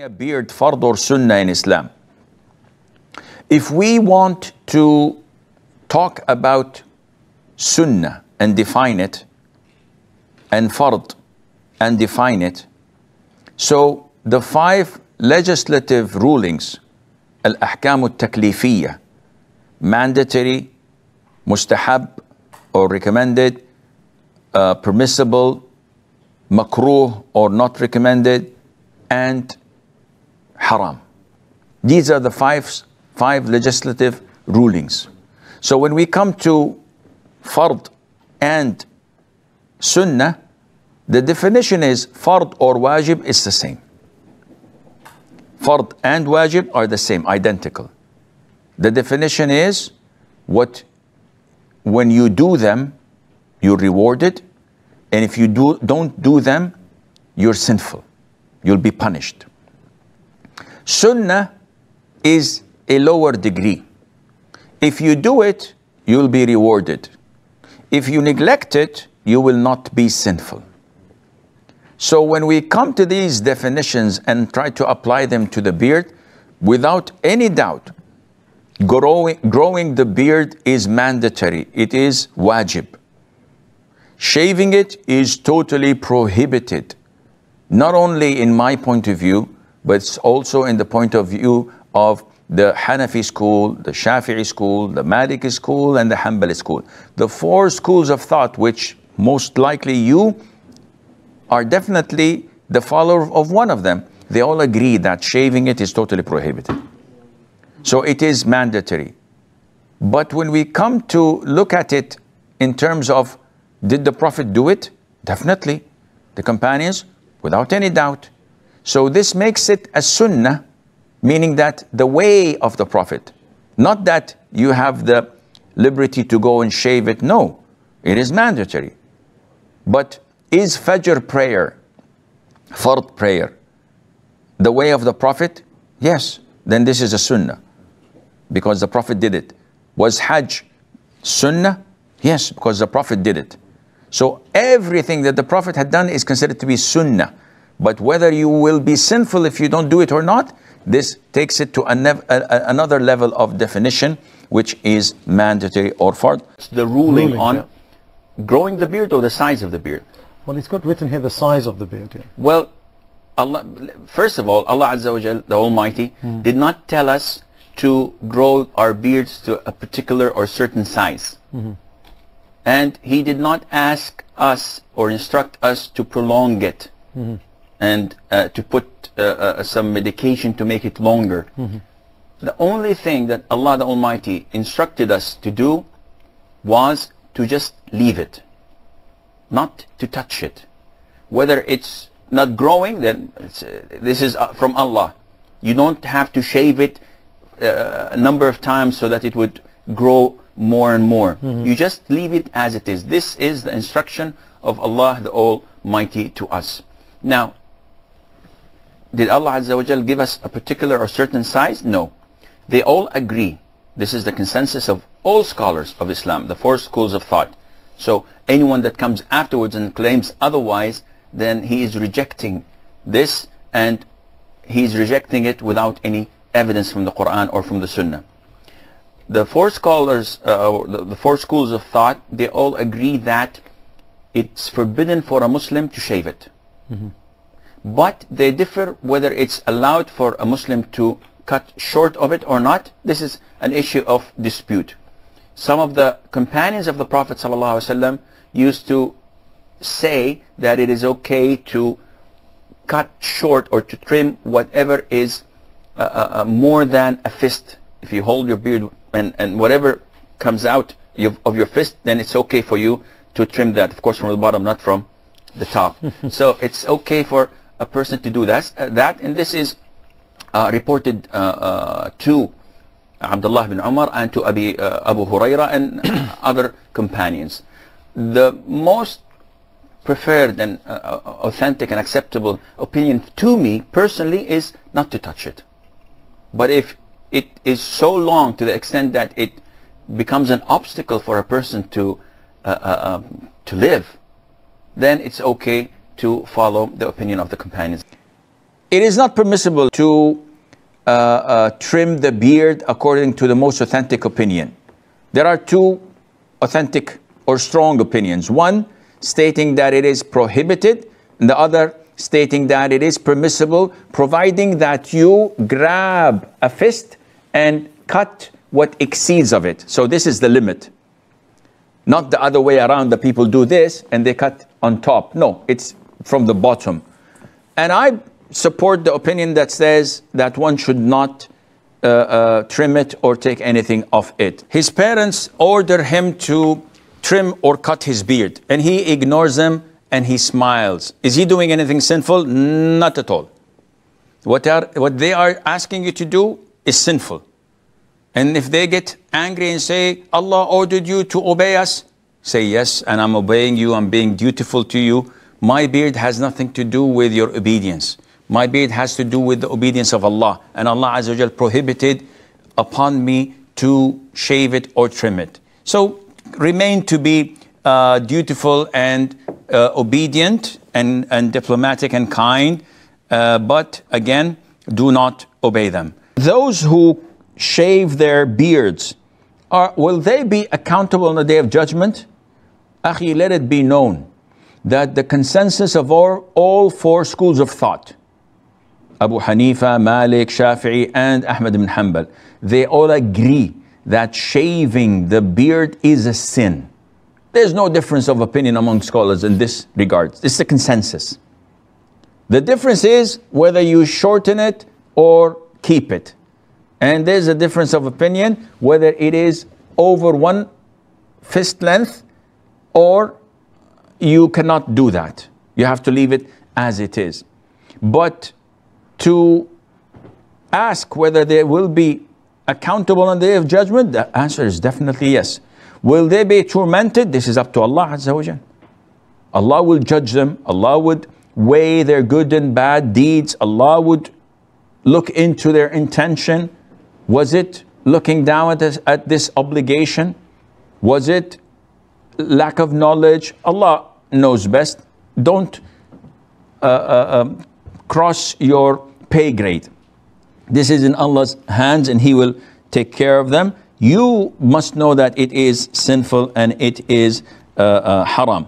A beard, fard or sunnah in Islam. If we want to talk about sunnah and define it, and fard and define it, so the 5 legislative rulings, al-ahkam al-taklifiyya, mandatory, mustahab or recommended, permissible, makruh or not recommended, and haram. These are the five legislative rulings. So when we come to fard and sunnah, the definition is fard or wajib is the same. Fard and wajib are the same, identical. The definition is when you do them, you're rewarded, and if you don't do them, you're sinful. You'll be punished. Sunnah is a lower degree. If you do it, you'll be rewarded. If you neglect it, you will not be sinful. So when we come to these definitions and try to apply them to the beard, without any doubt, growing the beard is mandatory. It is wajib. Shaving it is totally prohibited. Not only in my point of view, but it's also in the point of view of the Hanafi school, the Shafi'i school, the Maliki school, and the Hanbali school. The 4 schools of thought, which most likely you are definitely the follower of one of them. They all agree that shaving it is totally prohibited. So it is mandatory. But when we come to look at it in terms of, did the Prophet do it? Definitely. The companions, without any doubt. So this makes it a sunnah, meaning that the way of the Prophet. Not that you have the liberty to go and shave it. No, it is mandatory. But is Fajr prayer, Fard prayer, the way of the Prophet? Yes, then this is a sunnah, because the Prophet did it. Was Hajj sunnah? Yes, because the Prophet did it. So everything that the Prophet had done is considered to be sunnah. But whether you will be sinful if you don't do it or not, this takes it to another level of definition, which is mandatory or fard. The ruling on growing the beard or the size of the beard? Well, it's got written here the size of the beard. Yeah. Well, Allah, first of all, Allah Azza wa Jal, the Almighty, did not tell us to grow our beards to a particular or certain size. And He did not ask us or instruct us to prolong it and to put some medication to make it longer. The only thing that Allah the Almighty instructed us to do was to just leave it, not to touch it. Whether it's not growing, then this is from Allah. You don't have to shave it a number of times so that it would grow more and more. You just leave it as it is. This is the instruction of Allah the Almighty to us. Now, did Allah Azza wa Jal give us a particular or certain size? No. They all agree. This is the consensus of all scholars of Islam, the 4 schools of thought. So anyone that comes afterwards and claims otherwise, then he is rejecting this, and he is rejecting it without any evidence from the Quran or from the Sunnah. The 4 scholars, the 4 schools of thought, they all agree that it's forbidden for a Muslim to shave it. But they differ whether it's allowed for a Muslim to cut short of it or not. This is an issue of dispute. Some of the companions of the Prophet ﷺ used to say that it is okay to cut short or to trim whatever is more than a fist. If you hold your beard and whatever comes out of your fist, then it's okay for you to trim that. Of course, from the bottom, not from the top. So it's okay for a person to do that, and this is reported to Abdullah bin Umar and to Abu Huraira and other companions. The most preferred and authentic and acceptable opinion to me personally is not to touch it. But if it is so long to the extent that it becomes an obstacle for a person to live, then it's okay to follow the opinion of the companions. It is not permissible to trim the beard according to the most authentic opinion. There are two authentic or strong opinions. One stating that it is prohibited, and the other stating that it is permissible, providing that you grab a fist and cut what exceeds of it. So this is the limit. Not the other way around, the people do this and they cut on top. No, it's from the bottom. And I support the opinion that says that one should not trim it or take anything off it. His parents order him to trim or cut his beard, and he ignores them and he smiles. Is he doing anything sinful? Not at all. What they are asking you to do is sinful. And if they get angry and say, Allah ordered you to obey us, say yes, and I'm obeying you, I'm being dutiful to you. My beard has nothing to do with your obedience. My beard has to do with the obedience of Allah. And Allah Azza wa Jal prohibited upon me to shave it or trim it. So remain to be dutiful and obedient and diplomatic and kind, but again, do not obey them. Those who shave their beards, will they be accountable on the Day of Judgment? Akhi, let it be known that the consensus of all four schools of thought, Abu Hanifa, Malik, Shafi'i, and Ahmad ibn Hanbal, they all agree that shaving the beard is a sin. There's no difference of opinion among scholars in this regard. This is the consensus. The difference is whether you shorten it or keep it. And there's a difference of opinion whether it is over one fist length or you cannot do that. You have to leave it as it is. But to ask whether they will be accountable on the Day of Judgment, the answer is definitely yes. Will they be tormented? This is up to Allah Azza wa Jal. Allah will judge them. Allah would weigh their good and bad deeds. Allah would look into their intention. Was it looking down at this obligation? Was it lack of knowledge? Allah knows best. Don't cross your pay grade. This is in Allah's hands and He will take care of them. You must know that it is sinful and it is haram.